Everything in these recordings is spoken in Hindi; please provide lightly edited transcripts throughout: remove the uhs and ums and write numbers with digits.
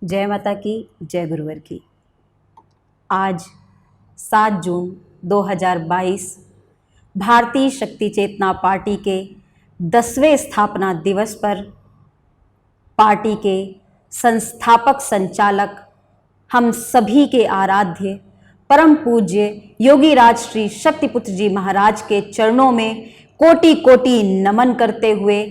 जय माता की, जय गुरुवर की। आज 7 जून 2022 भारतीय शक्ति चेतना पार्टी के 10वें स्थापना दिवस पर पार्टी के संस्थापक संचालक, हम सभी के आराध्य परम पूज्य योगी राज श्री शक्तिपुत्र जी महाराज के चरणों में कोटि कोटि नमन करते हुए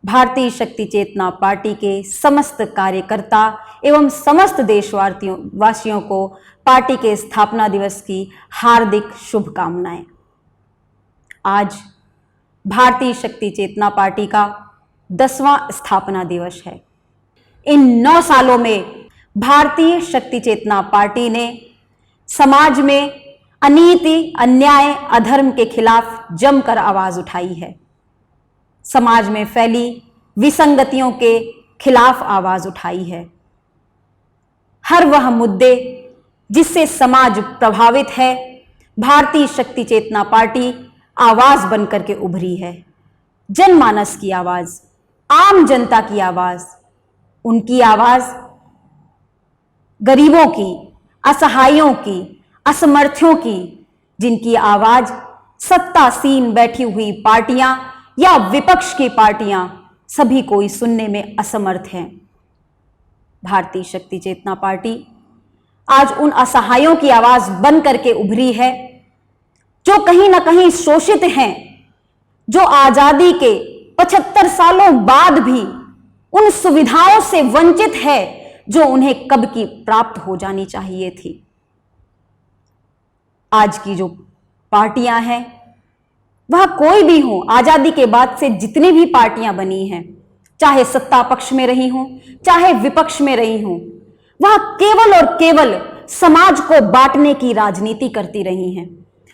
भारतीय शक्ति चेतना पार्टी के समस्त कार्यकर्ता एवं समस्त देशवासियों को पार्टी के स्थापना दिवस की हार्दिक शुभकामनाएं। आज भारतीय शक्ति चेतना पार्टी का 10वां स्थापना दिवस है। इन 9 सालों में भारतीय शक्ति चेतना पार्टी ने समाज में अनीति, अन्याय, अधर्म के खिलाफ जमकर आवाज उठाई है। समाज में फैली विसंगतियों के खिलाफ आवाज उठाई है। हर वह मुद्दे जिससे समाज प्रभावित है, भारतीय शक्ति चेतना पार्टी आवाज बनकर के उभरी है। जनमानस की आवाज, आम जनता की आवाज, उनकी आवाज गरीबों की, असहायों की, असमर्थों की, जिनकी आवाज सत्तासीन बैठी हुई पार्टियां या विपक्ष की पार्टियां सभी कोई सुनने में असमर्थ हैं। भारतीय शक्ति चेतना पार्टी आज उन असहायों की आवाज बन करके उभरी है जो कहीं ना कहीं शोषित हैं, जो आजादी के 75 सालों बाद भी उन सुविधाओं से वंचित है जो उन्हें कब की प्राप्त हो जानी चाहिए थी। आज की जो पार्टियां हैं वह कोई भी हो, आजादी के बाद से जितनी भी पार्टियां बनी हैं, चाहे सत्ता पक्ष में रही हों, चाहे विपक्ष में रही हों, वह केवल और केवल समाज को बांटने की राजनीति करती रही हैं।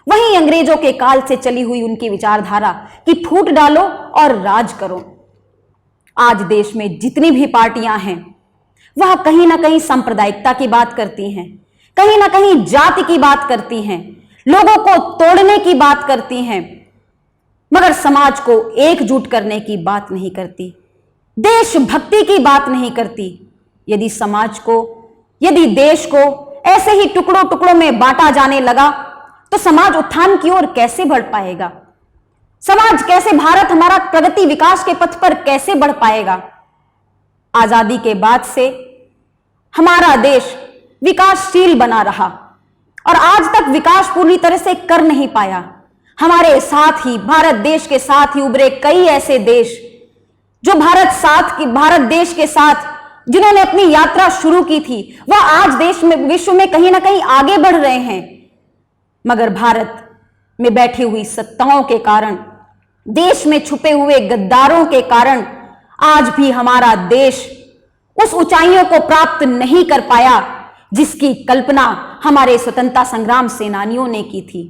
वहीं अंग्रेजों के काल से चली हुई उनकी विचारधारा कि फूट डालो और राज करो। आज देश में जितनी भी पार्टियां हैं वह कहीं ना कहीं सांप्रदायिकता की बात करती हैं, कहीं ना कहीं जाति की बात करती हैं, लोगों को तोड़ने की बात करती हैं, मगर समाज को एकजुट करने की बात नहीं करती, देशभक्ति की बात नहीं करती। यदि समाज को, यदि देश को ऐसे ही टुकड़ों टुकड़ों में बांटा जाने लगा तो समाज उत्थान की ओर कैसे बढ़ पाएगा? समाज कैसे, भारत हमारा प्रगति विकास के पथ पर कैसे बढ़ पाएगा? आजादी के बाद से हमारा देश विकासशील बना रहा और आज तक विकास पूरी तरह से कर नहीं पाया। हमारे साथ ही, भारत देश के साथ ही उभरे कई ऐसे देश जो भारत देश के साथ जिन्होंने अपनी यात्रा शुरू की थी, वह आज देश में, विश्व में कहीं ना कहीं आगे बढ़ रहे हैं। मगर भारत में बैठी हुई सत्ताओं के कारण, देश में छुपे हुए गद्दारों के कारण आज भी हमारा देश उस ऊंचाइयों को प्राप्त नहीं कर पाया जिसकी कल्पना हमारे स्वतंत्रता संग्राम सेनानियों ने की थी,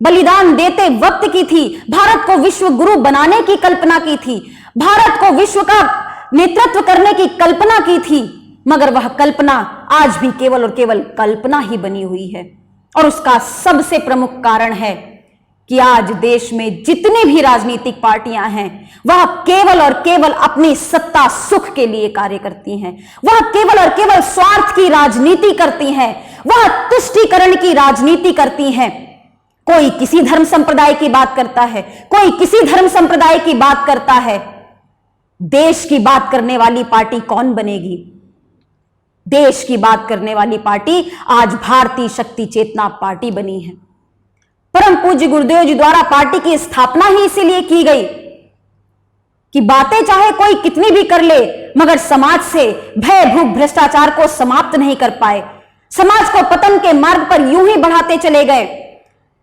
बलिदान देते वक्त की थी। भारत को विश्व गुरु बनाने की कल्पना की थी, भारत को विश्व का नेतृत्व करने की कल्पना की थी, मगर वह कल्पना आज भी केवल और केवल कल्पना ही बनी हुई है। और उसका सबसे प्रमुख कारण है कि आज देश में जितनी भी राजनीतिक पार्टियां हैं वह केवल और केवल अपनी सत्ता सुख के लिए कार्य करती हैं, वह केवल और केवल स्वार्थ की राजनीति करती हैं, वह तुष्टीकरण की राजनीति करती हैं। कोई किसी धर्म संप्रदाय की बात करता है, कोई किसी धर्म संप्रदाय की बात करता है। देश की बात करने वाली पार्टी कौन बनेगी? देश की बात करने वाली पार्टी आज भारतीय शक्ति चेतना पार्टी बनी है। परम पूज्य गुरुदेव जी द्वारा पार्टी की स्थापना ही इसीलिए की गई कि बातें चाहे कोई कितनी भी कर ले, मगर समाज से भय, भूख, भ्रष्टाचार को समाप्त नहीं कर पाए। समाज को पतन के मार्ग पर यूं ही बढ़ाते चले गए।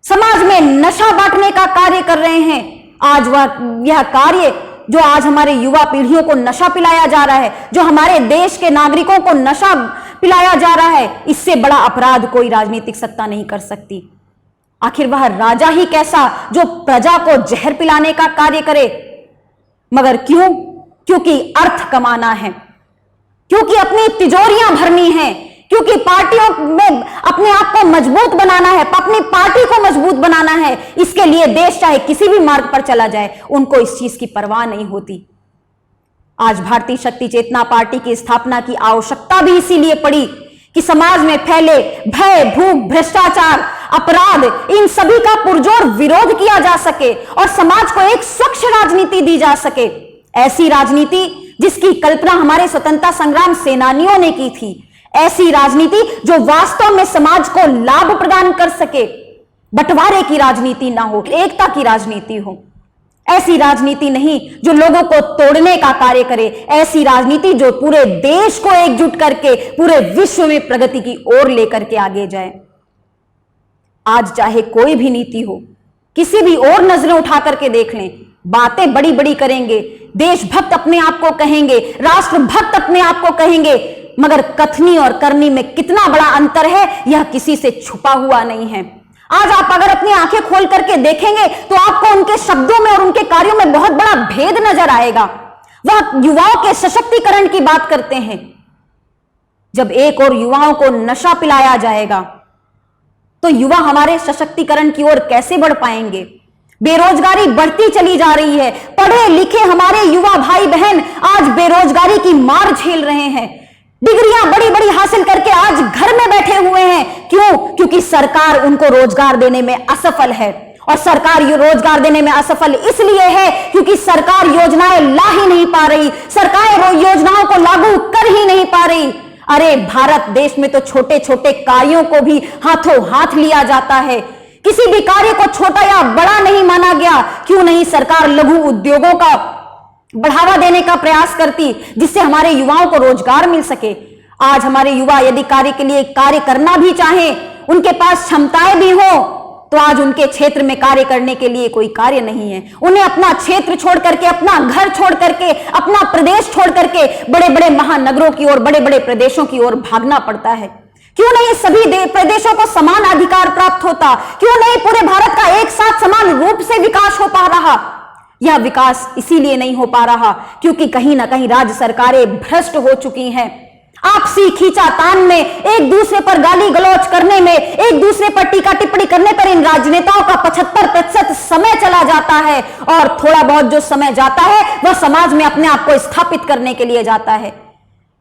समाज में नशा बांटने का कार्य कर रहे हैं। आज यह कार्य जो आज हमारे युवा पीढ़ियों को नशा पिलाया जा रहा है, जो हमारे देश के नागरिकों को नशा पिलाया जा रहा है, इससे बड़ा अपराध कोई राजनीतिक सत्ता नहीं कर सकती। आखिर वह राजा ही कैसा जो प्रजा को जहर पिलाने का कार्य करे? मगर क्यों? क्योंकि अर्थ कमाना है, क्योंकि अपनी तिजोरियां भरनी है, क्योंकि पार्टियों में अपने आप को मजबूत बनाना है, अपनी पार्टी को मजबूत बनाना है। इसके लिए देश चाहे किसी भी मार्ग पर चला जाए, उनको इस चीज की परवाह नहीं होती। आज भारतीय शक्ति चेतना पार्टी की स्थापना की आवश्यकता भी इसीलिए पड़ी कि समाज में फैले भय, भूख, भ्रष्टाचार, अपराध, इन सभी का पुरजोर विरोध किया जा सके और समाज को एक स्वच्छ राजनीति दी जा सके। ऐसी राजनीति जिसकी कल्पना हमारे स्वतंत्रता संग्राम सेनानियों ने की थी, ऐसी राजनीति जो वास्तव में समाज को लाभ प्रदान कर सके, बंटवारे की राजनीति ना हो, एकता की राजनीति हो। ऐसी राजनीति नहीं जो लोगों को तोड़ने का कार्य करे, ऐसी राजनीति जो पूरे देश को एकजुट करके पूरे विश्व में प्रगति की ओर लेकर के आगे जाए। आज चाहे कोई भी नीति हो, किसी भी और नजरें उठा करके देख लें, बातें बड़ी बड़ी करेंगे, देशभक्त अपने आप को कहेंगे, राष्ट्रभक्त अपने आप को कहेंगे, मगर कथनी और करनी में कितना बड़ा अंतर है यह किसी से छुपा हुआ नहीं है। आज आप अगर अपनी आंखें खोल करके देखेंगे तो आपको उनके शब्दों में और उनके कार्यों में बहुत बड़ा भेद नजर आएगा। वह युवाओं के सशक्तिकरण की बात करते हैं। जब एक और युवाओं को नशा पिलाया जाएगा तो युवा हमारे सशक्तिकरण की ओर कैसे बढ़ पाएंगे? बेरोजगारी बढ़ती चली जा रही है। पढ़े लिखे हमारे युवा भाई बहन आज बेरोजगारी की मार झेल रहे हैं। डिग्रियां बड़ी बड़ी हासिल करके आज घर में बैठे हुए हैं। क्यों? क्योंकि सरकार उनको रोजगार देने में असफल है। और सरकार ये रोजगार देने में असफल इसलिए है क्योंकि सरकार योजनाएं ला ही नहीं पा रही, सरकार योजनाओं को लागू कर ही नहीं पा रही। अरे भारत देश में तो छोटे छोटे कार्यों को भी हाथों हाथ लिया जाता है। किसी भी कार्य को छोटा या बड़ा नहीं माना गया। क्यों नहीं सरकार लघु उद्योगों का बढ़ावा देने का प्रयास करती जिससे हमारे युवाओं को रोजगार मिल सके? आज हमारे युवा यदि कार्य के लिए कार्य करना भी चाहें, उनके पास क्षमताएं भी हो, तो आज उनके क्षेत्र में कार्य करने के लिए कोई कार्य नहीं है। उन्हें अपना क्षेत्र छोड़ करके, अपना घर छोड़ करके, अपना प्रदेश छोड़ करके बड़े बड़े महानगरों की ओर, बड़े बड़े प्रदेशों की ओर भागना पड़ता है। क्यों नहीं सभी प्रदेशों को समान अधिकार प्राप्त होता? क्यों नहीं पूरे भारत का एक साथ समान रूप से विकास हो पा रहा? यह विकास इसीलिए नहीं हो पा रहा क्योंकि कहीं ना कहीं राज्य सरकारें भ्रष्ट हो चुकी हैं। आपसी खींचातान में, एक दूसरे पर गाली गलौज करने में, एक दूसरे पर टीका टिप्पणी करने पर इन राजनेताओं का 75% समय चला जाता है और थोड़ा बहुत जो समय जाता है वह समाज में अपने आप को स्थापित करने के लिए जाता है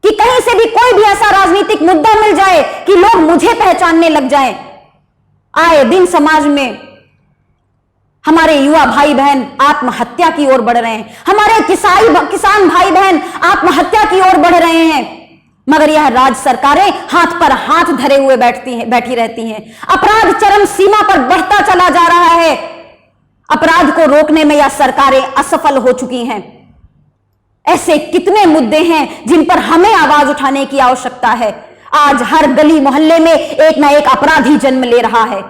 कि कहीं से भी कोई भी ऐसा राजनीतिक मुद्दा मिल जाए कि लोग मुझे पहचानने लग जाएं। आए दिन समाज में हमारे युवा भाई बहन आत्महत्या की ओर बढ़ रहे हैं, हमारे किसान भाई बहन आत्महत्या की ओर बढ़ रहे हैं, मगर यह राज्य सरकारें हाथ पर हाथ धरे हुए बैठी रहती हैं। अपराध चरम सीमा पर बढ़ता चला जा रहा है। अपराध को रोकने में यह सरकारें असफल हो चुकी हैं। ऐसे कितने मुद्दे हैं जिन पर हमें आवाज उठाने की आवश्यकता है। आज हर गली मोहल्ले में एक ना एक अपराधी जन्म ले रहा है।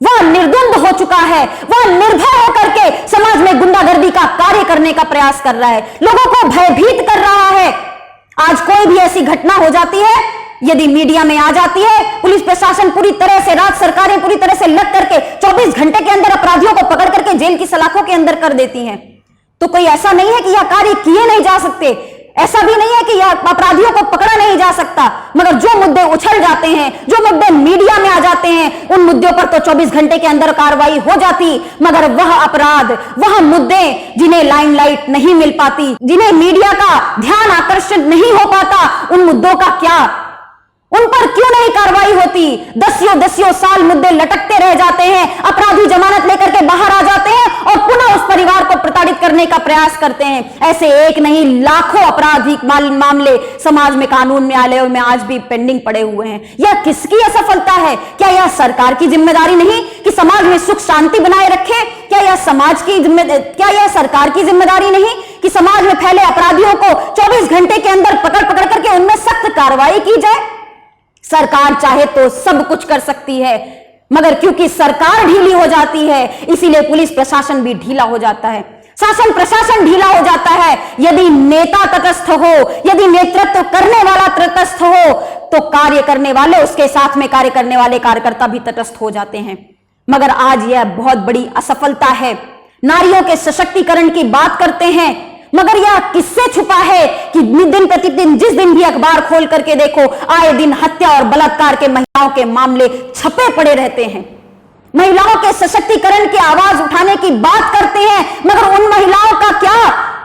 वह निर्द्वंद हो चुका है, वह निर्भय होकर के समाज में गुंडागर्दी का कार्य करने का प्रयास कर रहा है, लोगों को भयभीत कर रहा है। आज कोई भी ऐसी घटना हो जाती है, यदि मीडिया में आ जाती है, पुलिस प्रशासन पूरी तरह से, राज्य सरकारें पूरी तरह से लग करके 24 घंटे के अंदर अपराधियों को पकड़ करके जेल की सलाखों के अंदर कर देती हैं। तो कोई ऐसा नहीं है कि यह कार्य किए नहीं जा सकते, ऐसा भी नहीं है कि यह अपराधियों को पकड़ा नहीं जा सकता, मगर जो मुद्दे उछल जाते हैं, जो मुद्दे मीडिया में आ जाते हैं, उन मुद्दों पर तो 24 घंटे के अंदर कार्रवाई हो जाती, मगर वह अपराध, वह मुद्दे जिन्हें लाइमलाइट नहीं मिल पाती, जिन्हें मीडिया का ध्यान आकर्षित नहीं हो पाता, उन मुद्दों का क्या? उन पर क्यों नहीं कार्रवाई होती? दसियों साल मुद्दे लटकते रह जाते हैं, अपराधी जमानत लेकर के बाहर आ जाते हैं और पुनः उस परिवार को प्रताड़ित करने का प्रयास करते हैं। ऐसे एक नहीं लाखों आपराधिक मामले समाज में, कानून न्यायालयों में आज भी पेंडिंग पड़े हुए हैं। यह किसकी असफलता है? क्या यह सरकार की जिम्मेदारी नहीं कि समाज में सुख शांति बनाए रखे? क्या यह सरकार की जिम्मेदारी नहीं कि समाज में फैले अपराधियों को 24 घंटे के अंदर पकड़ करके उनमें सख्त कार्रवाई की जाए? सरकार चाहे तो सब कुछ कर सकती है, मगर क्योंकि सरकार ढीली हो जाती है इसीलिए पुलिस प्रशासन भी ढीला हो जाता है, शासन प्रशासन ढीला हो जाता है। यदि नेता तटस्थ हो, यदि नेतृत्व करने वाला तटस्थ हो, तो कार्य करने वाले, उसके साथ में कार्य करने वाले कार्यकर्ता भी तटस्थ हो जाते हैं। मगर आज यह बहुत बड़ी असफलता है। नारियों के सशक्तिकरण की बात करते हैं, मगर यह किससे छुपा है कि दिन प्रतिदिन, जिस दिन भी अखबार खोल करके देखो, आए दिन हत्या और बलात्कार के, महिलाओं के मामले छपे पड़े रहते हैं। महिलाओं के सशक्तिकरण की आवाज उठाने की बात करते हैं, मगर उन महिलाओं का क्या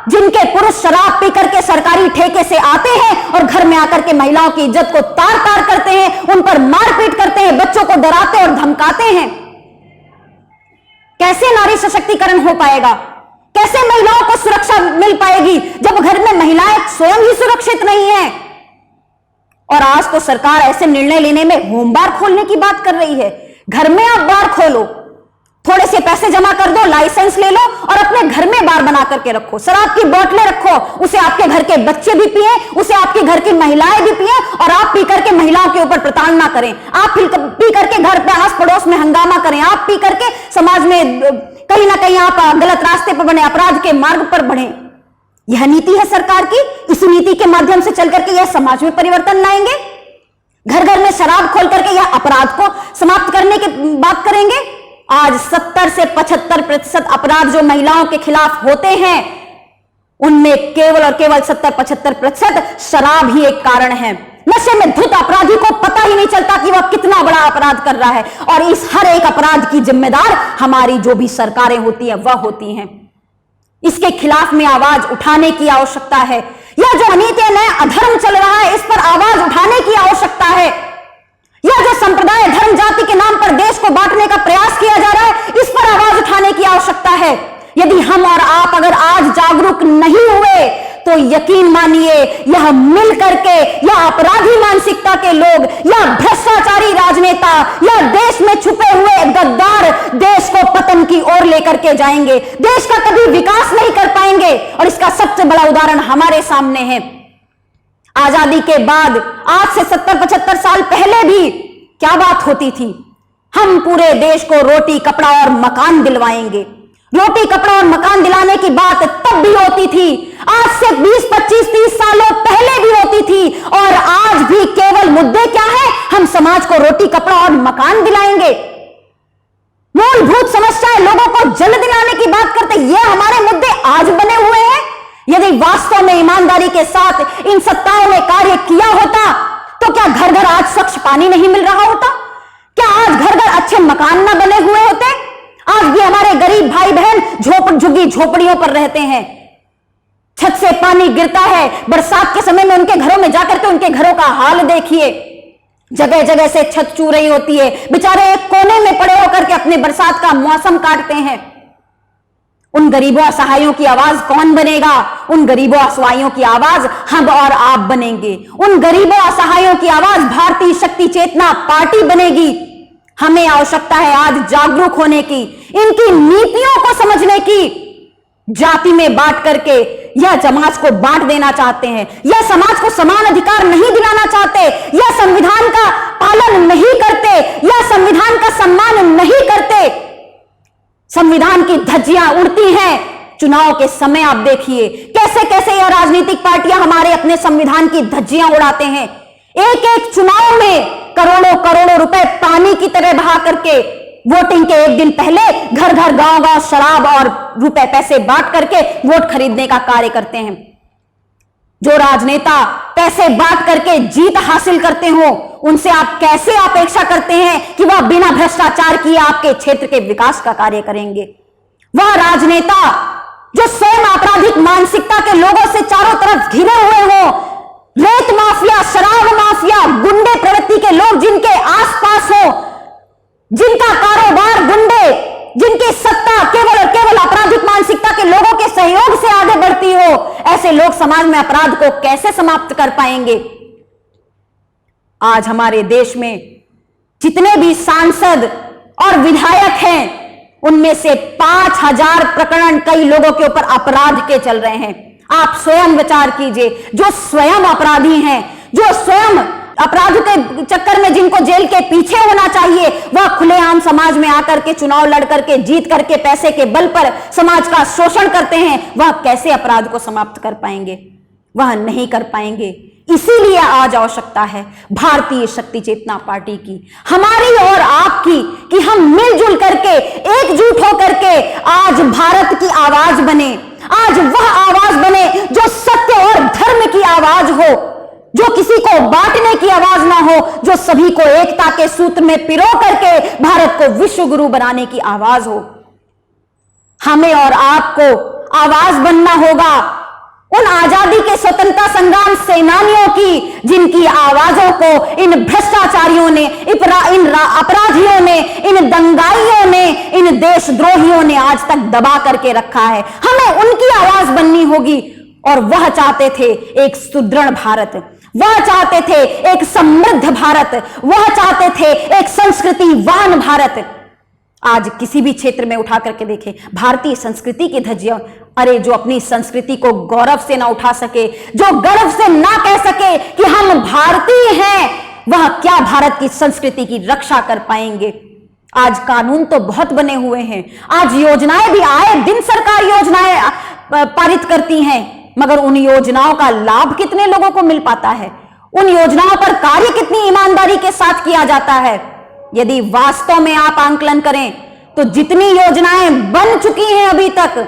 जिनके पुरुष शराब पी करके सरकारी ठेके से आते हैं और घर में आकर के महिलाओं की इज्जत को तार तार करते हैं, उन पर मारपीट करते हैं, बच्चों को डराते और धमकाते हैं। कैसे नारी सशक्तिकरण हो पाएगा? कैसे महिलाओं को सुरक्षा मिल पाएगी जब घर में महिलाएं स्वयं ही सुरक्षित नहीं है? और आज तो सरकार ऐसे निर्णय लेने में होम बार खोलने की बात कर रही है। घर में आप बार खोलो, थोड़े से पैसे जमा कर दो, लाइसेंस ले लो और अपने घर में बार बना करके रखो, शराब की बोतलें रखो, उसे आपके घर के बच्चे भी पिए, उसे आपके घर की महिलाएं भी पिए और आप पी करके महिलाओं के ऊपर प्रताड़ना करें, आप पी करके घर पे आस पड़ोस में हंगामा करें, आप पी करके समाज में कहीं ना कहीं आप गलत रास्ते पर बने, अपराध के मार्ग पर बढ़े। यह नीति है सरकार की। इस नीति के माध्यम से चल करके यह समाज में परिवर्तन लाएंगे? घर घर में शराब खोल करके यह अपराध को समाप्त करने की बात करेंगे? आज 70 से 75% अपराध जो महिलाओं के खिलाफ होते हैं, उनमें केवल और केवल 70-75% शराब ही एक कारण है। नशे में धुत अपराधी को पता ही नहीं चलता कि वह कितना बड़ा अपराध कर रहा है, और इस हर एक अपराध की जिम्मेदार हमारी जो भी सरकारें होती हैं वह होती हैं। इसके खिलाफ में आवाज उठाने की आवश्यकता है। यह जो अनीति नया अधर्म चल रहा है, इस पर आवाज उठाने की आवश्यकता है। यह जो संप्रदाय धर्म जाति के नाम पर देश को बांटने का प्रयास किया जा रहा है, इस पर आवाज उठाने की आवश्यकता है। यदि हम और आप अगर आज जागरूक नहीं हुए तो यकीन मानिए यह मिल करके यह अपराधी मानसिकता के लोग, यह भ्रष्टाचारी राजनेता, यह देश में छुपे हुए गद्दार देश को पतन की ओर लेकर के जाएंगे, देश का कभी विकास नहीं कर पाएंगे। और इसका सबसे बड़ा उदाहरण हमारे सामने है। आजादी के बाद आज से 70-75 साल पहले भी क्या बात होती थी? हम पूरे देश को रोटी, कपड़ा और मकान दिलवाएंगे। रोटी, कपड़ा और मकान दिलाने की बात तब भी होती थी, आज से 20, 25, 30 सालों पहले भी होती थी, और आज भी केवल मुद्दे क्या है? हम समाज को रोटी, कपड़ा और मकान दिलाएंगे। मूलभूत समस्याएं लोगों को जल दिलाने की बात करते, ये हमारे मुद्दे आज बने हुए हैं। यदि वास्तव में ईमानदारी के साथ इन सत्ताओं ने कार्य किया होता तो क्या घर घर आज स्वच्छ पानी नहीं मिल रहा होता? क्या आज घर घर अच्छे मकान न बने हुए होते? आज भी हमारे गरीब भाई बहन झुग्गी झोपड़ियों पर रहते हैं, छत से पानी गिरता है। बरसात के समय में उनके घरों में जाकर के उनके घरों का हाल देखिए, जगह जगह से छत चू रही होती है, बेचारे एक कोने में पड़े होकर के अपने बरसात का मौसम काटते हैं। उन गरीबों असहायों की आवाज कौन बनेगा? उन गरीबों असहायों की आवाज हम और आप बनेंगे। उन गरीबों असहायों की आवाज भारतीय शक्ति चेतना पार्टी बनेगी। हमें आवश्यकता है आज जागरूक होने की, इनकी नीतियों को समझने की। जाति में बांट करके यह समाज को बांट देना चाहते हैं, यह समाज को समान अधिकार नहीं दिलाना चाहते, यह संविधान का पालन नहीं करते, यह संविधान का सम्मान नहीं करते। संविधान की धज्जियां उड़ती हैं। चुनाव के समय आप देखिए कैसे कैसे यह राजनीतिक पार्टियां हमारे अपने संविधान की धज्जियां उड़ाते हैं। एक एक चुनाव में करोड़ों करोड़ों रुपए पानी की तरह बहा करके वोटिंग के एक दिन पहले घर घर गांव गांव शराब और रुपए पैसे बांट करके वोट खरीदने का कार्य करते हैं। जो राजनेता पैसे बांट करके जीत हासिल करते हो, उनसे आप कैसे अपेक्षा करते हैं कि वह बिना भ्रष्टाचार किए आपके क्षेत्र के विकास का कार्य करेंगे? वह राजनेता जो स्वयं आपराधिक मानसिकता के लोगों से चारों तरफ घिरे हुए हो, रेत माफिया, शराब माफिया, गुंडे प्रवृत्ति के लोग जिनके आसपास हो, जिनका कारोबार गुंडे, जिनकी सत्ता केवल और केवल आपराधिक मानसिकता के लोगों के सहयोग से आगे बढ़ती हो, ऐसे लोग समाज में अपराध को कैसे समाप्त कर पाएंगे? आज हमारे देश में जितने भी सांसद और विधायक हैं, उनमें से 5000 प्रकरण कई लोगों के ऊपर अपराध के चल रहे हैं। आप स्वयं विचार कीजिए, जो स्वयं अपराधी हैं, जो स्वयं अपराध के चक्कर में जिनको जेल के पीछे होना चाहिए, वह खुलेआम समाज में आकर के चुनाव लड़ करके जीत करके पैसे के बल पर समाज का शोषण करते हैं, वह कैसे अपराध को समाप्त कर पाएंगे? वह नहीं कर पाएंगे। इसीलिए आज आवश्यकता है भारतीय शक्ति चेतना पार्टी की, हमारी और आपकी, कि हम मिलजुल करके एकजुट होकर के आज भारत की आवाज बने। आज वह आवाज बने जो सत्य और धर्म की आवाज हो, जो किसी को बांटने की आवाज ना हो, जो सभी को एकता के सूत्र में पिरो करके भारत को विश्व गुरु बनाने की आवाज हो। हमें और आपको आवाज बनना होगा। उन आजादी के स्वतंत्रता संग्राम सेनानियों की, जिनकी आवाजों को इन भ्रष्टाचारियों ने, इन अपराधियों ने, इन दंगाइयों ने, इन देशद्रोहियों ने आज तक दबा करके रखा है। हमें उनकी आवाज बननी होगी। और वह चाहते थे एक सुदृढ़ भारत, वह चाहते थे एक समृद्ध भारत, वह चाहते थे एक संस्कृतिवान भारत। आज किसी भी क्षेत्र में उठा करके देखें, भारतीय संस्कृति की धज्जियां, अरे जो अपनी संस्कृति को गौरव से ना उठा सके, जो गर्व से ना कह सके कि हम भारतीय हैं, वह क्या भारत की संस्कृति की रक्षा कर पाएंगे। आज कानून तो बहुत बने हुए हैं, आज योजनाएं भी आए दिन सरकार योजनाएं पारित करती हैं, मगर उन योजनाओं का लाभ कितने लोगों को मिल पाता है, उन योजनाओं पर कार्य कितनी ईमानदारी के साथ किया जाता है। यदि वास्तव में आप आंकलन करें तो जितनी योजनाएं बन चुकी हैं अभी तक,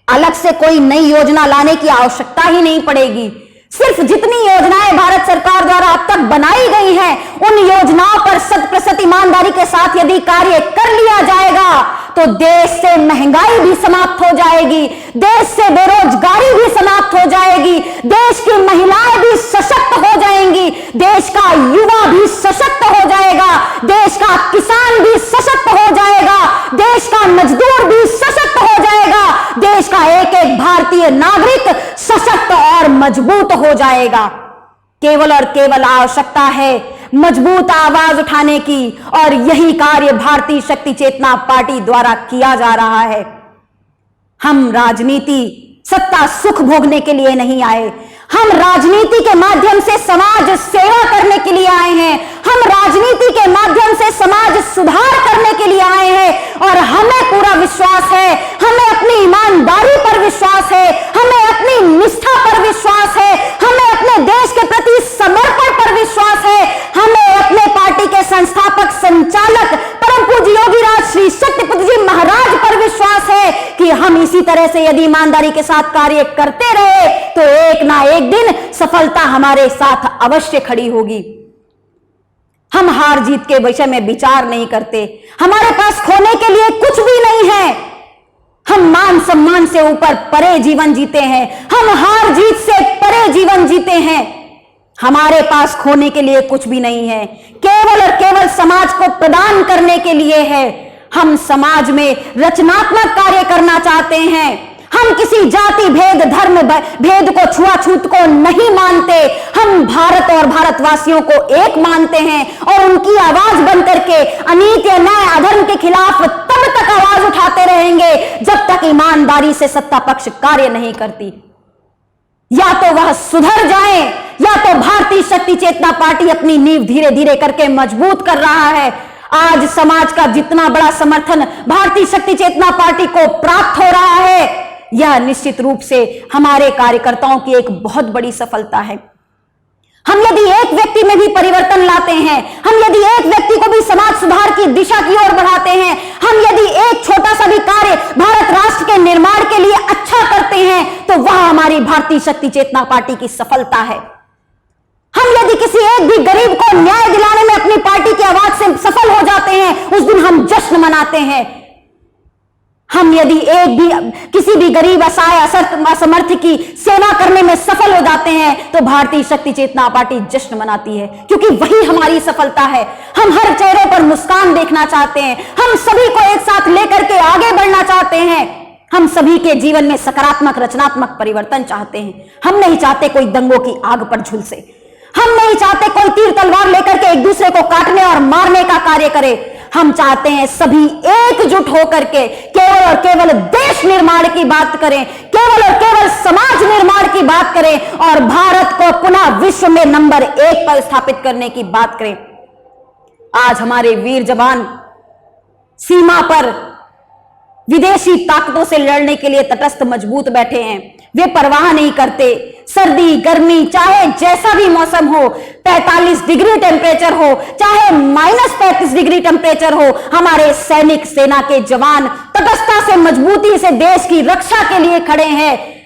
अलग से कोई नई योजना लाने की आवश्यकता ही नहीं पड़ेगी। सिर्फ जितनी योजनाएं भारत सरकार द्वारा अब तक बनाई गई हैं, उन योजनाओं पर 100% ईमानदारी के साथ यदि कार्य कर लिया जाएगा तो देश से महंगाई भी समाप्त हो जाएगी, देश से बेरोजगारी भी समाप्त हो जाएगी, देश की महिलाएं भी सशक्त हो जाएंगी, देश का युवा भी सशक्त हो जाएगा, देश का किसान भी सशक्त हो जाएगा, देश का मजदूर भी सशक्त हो जाएगा, देश का एक एक भारतीय नागरिक सशक्त और मजबूत हो जाएगा। केवल और केवल आवश्यकता है मजबूत आवाज उठाने की, और यही कार्य भारतीय शक्ति चेतना पार्टी द्वारा किया जा रहा है। हम राजनीति सत्ता सुख भोगने के लिए नहीं आए, हम राजनीति के माध्यम से समाज सेवा करने के लिए आए हैं, हम राजनीति के माध्यम से समाज सुधार करने के लिए आए हैं। और हमें पूरा विश्वास है, हमें अपनी ईमानदारी पर विश्वास है, हमें अपनी निष्ठा पर विश्वास है, हमें अपने देश के प्रति समर्पण पर विश्वास है, हमें अपने पार्टी के संस्थापक संचालक परम पूज्य योगी राज श्री शक्तिपुत्र जी महाराज पर विश्वास है कि हम इसी तरह से यदि ईमानदारी के साथ कार्य करते रहे तो एक ना एक दिन सफलता हमारे साथ अवश्य खड़ी होगी। हम हार जीत के विषय में विचार नहीं करते, हमारे पास खोने के लिए कुछ भी नहीं है। हम मान सम्मान से ऊपर परे जीवन जीते हैं, हम हार जीत से परे जीवन जीते हैं। हमारे पास खोने के लिए कुछ भी नहीं है, केवल और केवल समाज को प्रदान करने के लिए है। हम समाज में रचनात्मक कार्य करना चाहते हैं। हम किसी जाति भेद धर्म भेद को छुआछूत को नहीं मानते, हम भारत और भारतवासियों को एक मानते हैं और उनकी आवाज बन करके अनीति अन्याय अधर्म के खिलाफ तब तक आवाज उठाते रहेंगे जब तक ईमानदारी से सत्ता पक्ष कार्य नहीं करती। या तो वह सुधर जाए, या तो भारतीय शक्ति चेतना पार्टी अपनी नींव धीरे धीरे करके मजबूत कर रहा है। आज समाज का जितना बड़ा समर्थन भारतीय शक्ति चेतना पार्टी को प्राप्त हो रहा है, यह निश्चित रूप से हमारे कार्यकर्ताओं की एक बहुत बड़ी सफलता है। हम यदि एक व्यक्ति में भी परिवर्तन लाते हैं, हम यदि एक व्यक्ति को भी समाज सुधार की दिशा की ओर बढ़ाते हैं, हम यदि एक छोटा सा भी कार्य भारत राष्ट्र के निर्माण के लिए अच्छा करते हैं, तो वह हमारी भारतीय शक्ति चेतना पार्टी की सफलता है। हम यदि किसी एक भी गरीब को न्याय दिलाने में अपनी पार्टी की आवाज से सफल हो जाते हैं, उस दिन हम जश्न मनाते हैं। हम यदि एक भी किसी भी गरीब असहाय असमर्थ की सेवा करने में सफल हो जाते हैं तो भारतीय शक्ति चेतना पार्टी जश्न मनाती है, क्योंकि वही हमारी सफलता है। हम हर चेहरे पर मुस्कान देखना चाहते हैं, हम सभी को एक साथ लेकर के आगे बढ़ना चाहते हैं, हम सभी के जीवन में सकारात्मक रचनात्मक परिवर्तन चाहते हैं। हम नहीं चाहते कोई दंगों की आग पर झुलसे, हम नहीं चाहते कोई तीर तलवार लेकर के एक दूसरे को काटने और मारने का कार्य करे। हम चाहते हैं सभी एकजुट होकर के केवल और केवल देश निर्माण की बात करें, केवल और केवल समाज निर्माण की बात करें और भारत को पुनः विश्व में नंबर 1 पर स्थापित करने की बात करें। आज हमारे वीर जवान सीमा पर विदेशी ताकतों से लड़ने के लिए तटस्थ मजबूत बैठे हैं। वे परवाह नहीं करते, सर्दी गर्मी चाहे जैसा भी मौसम हो, 45 डिग्री टेम्परेचर हो चाहे -35 डिग्री टेम्परेचर हो, हमारे सैनिक सेना के जवान तटस्थता से मजबूती से देश की रक्षा के लिए खड़े हैं।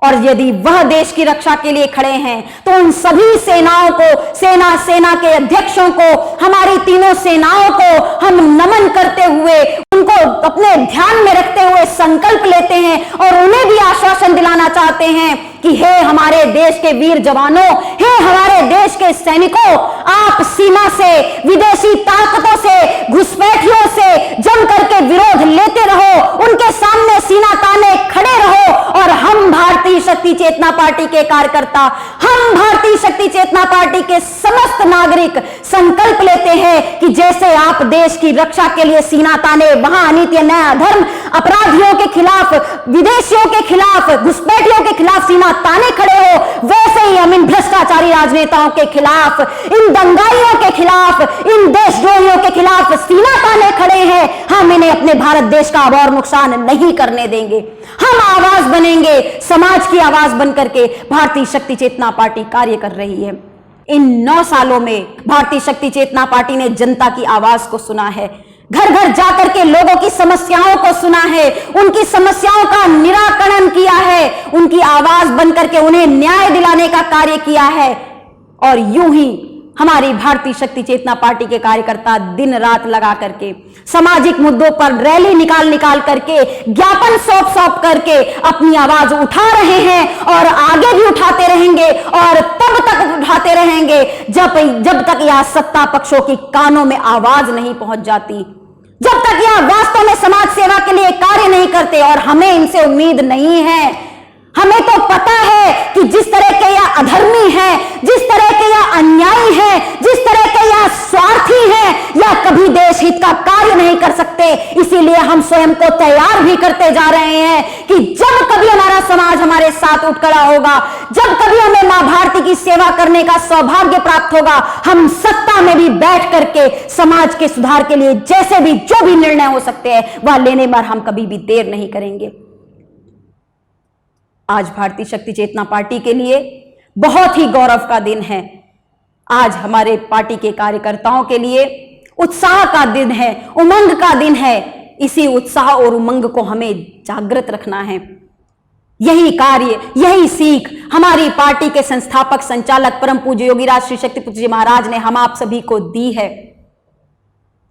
और यदि वह देश की रक्षा के लिए खड़े हैं तो उन सभी सेनाओं को, सेना के अध्यक्षों को, हमारी तीनों सेनाओं को हम नमन करते हुए उनको उनको अपने ध्यान में रखते हुए संकल्प लेते हैं और उन्हें भी आश्वासन दिलाना चाहते हैं कि हे हमारे देश के वीर जवानों, हे हमारे देश के सैनिकों, आप सीमा से, विदेशी ताकतों से, घुसपैठियों से जम करके विरोध लेते रहो, उनके सामने सीना ताने खड़े रहो और हम भारतीय शक्ति चेतना पार्टी के कार्यकर्ता, हम भारतीय शक्ति चेतना पार्टी के समस्त नागरिक संकल्प लेते हैं कि जैसे आप देश की रक्षा के लिए सीना ताने, वहां अनीति, अन्याय, अधर्म, अपराधियों के खिलाफ, विदेशियों के खिलाफ, घुसपैठियों के खिलाफ सीना ताने खड़े हो, वैसे ही हम इन भ्रष्टाचारी राजनेताओं के खिलाफ, इन दंगाइयों के खिलाफ, इन देशद्रोहियों के खिलाफ सीना ताने खड़े हैं। हम इन्हें अपने भारत देश का अब और नुकसान नहीं करने देंगे। हम आवाज बनेंगे, समाज की आवाज बनकर के भारतीय शक्ति चेतना पार्टी कार्य कर रही है। इन 9 सालों में भारतीय शक्ति चेतना पार्टी ने जनता की आवाज को सुना है, घर घर जाकर के लोगों की समस्याओं को सुना है, उनकी समस्याओं का निराकरण किया है, उनकी आवाज बनकर के उन्हें न्याय दिलाने का कार्य किया है। और यूं ही हमारी भारतीय शक्ति चेतना पार्टी के कार्यकर्ता दिन रात लगा करके सामाजिक मुद्दों पर रैली निकाल करके, ज्ञापन सौंप करके अपनी आवाज उठा रहे हैं और आगे भी उठाते रहेंगे और तब तक उठाते रहेंगे जब तक यह सत्ता पक्षों की कानों में आवाज नहीं पहुंच जाती, जब तक यह वास्तव में समाज सेवा के लिए कार्य नहीं करते। और हमें इनसे उम्मीद नहीं है। हमें तो पता है कि जिस तरह के यह अधर्मी है, जिस तरह के यह अन्यायी है, जिस तरह के यह स्वार्थी है, यह कभी देश हित का कार्य नहीं कर सकते। इसीलिए हम स्वयं को तैयार भी करते जा रहे हैं कि जब कभी हमारा समाज हमारे साथ उठ खड़ा होगा, जब कभी हमें मां भारती की सेवा करने का सौभाग्य प्राप्त होगा, हम सत्ता में भी बैठ करके समाज के सुधार के लिए जैसे भी जो भी निर्णय हो सकते हैं वह लेने में हम कभी भी देर नहीं करेंगे। आज भारतीय शक्ति चेतना पार्टी के लिए बहुत ही गौरव का दिन है। आज हमारे पार्टी के कार्यकर्ताओं के लिए उत्साह का दिन है, उमंग का दिन है। इसी उत्साह और उमंग को हमें जागृत रखना है। यही कार्य, यही सीख हमारी पार्टी के संस्थापक संचालक परम पूज्य योगीराज श्री शक्ति पुत्र जी महाराज ने हम आप सभी को दी है।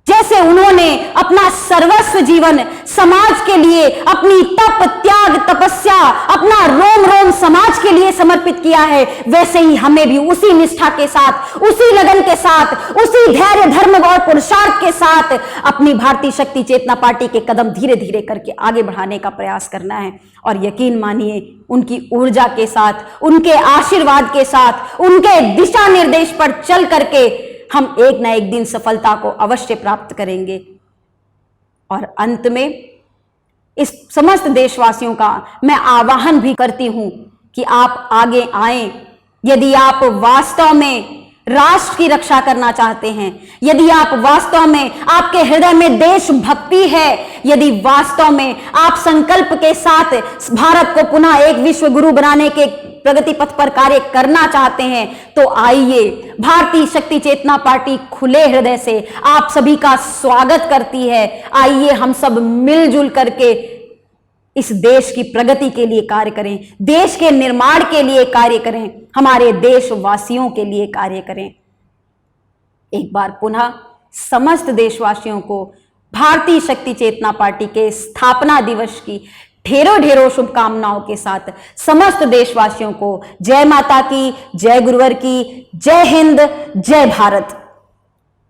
जैसे उन्होंने अपना सर्वस्व जीवन समाज के लिए, अपनी तप, त्याग, तपस्या, अपना रोम रोम समाज के लिए समर्पित किया है, वैसे ही हमें भी उसी निष्ठा के साथ, उसी लगन के साथ, उसी धैर्य, धर्म और पुरुषार्थ के साथ अपनी भारतीय शक्ति चेतना पार्टी के कदम धीरे धीरे करके आगे बढ़ाने का प्रयास करना है। और यकीन मानिए, उनकी ऊर्जा के साथ, उनके आशीर्वाद के साथ, उनके दिशा निर्देश पर चल करके हम एक ना एक दिन सफलता को अवश्य प्राप्त करेंगे। और अंत में इस समस्त देशवासियों का मैं आह्वान भी करती हूं कि आप आगे आएं। यदि आप वास्तव में राष्ट्र की रक्षा करना चाहते हैं, यदि आप वास्तव में, आपके हृदय में देशभक्ति है, यदि वास्तव में आप संकल्प के साथ भारत को पुनः एक विश्व गुरु बनाने के प्रगति पथ पर कार्य करना चाहते हैं, तो आइए, भारतीय शक्ति चेतना पार्टी खुले हृदय से आप सभी का स्वागत करती है। आइए हम सब मिलजुल करके इस देश की प्रगति के लिए कार्य करें, देश के निर्माण के लिए कार्य करें, हमारे देशवासियों के लिए कार्य करें। एक बार पुनः समस्त देशवासियों को भारतीय शक्ति चेतना पार्टी के स्थापना दिवस की ढेरों ढेरों शुभकामनाओं के साथ समस्त देशवासियों को जय माता की, जय गुरुवर की, जय हिंद, जय भारत।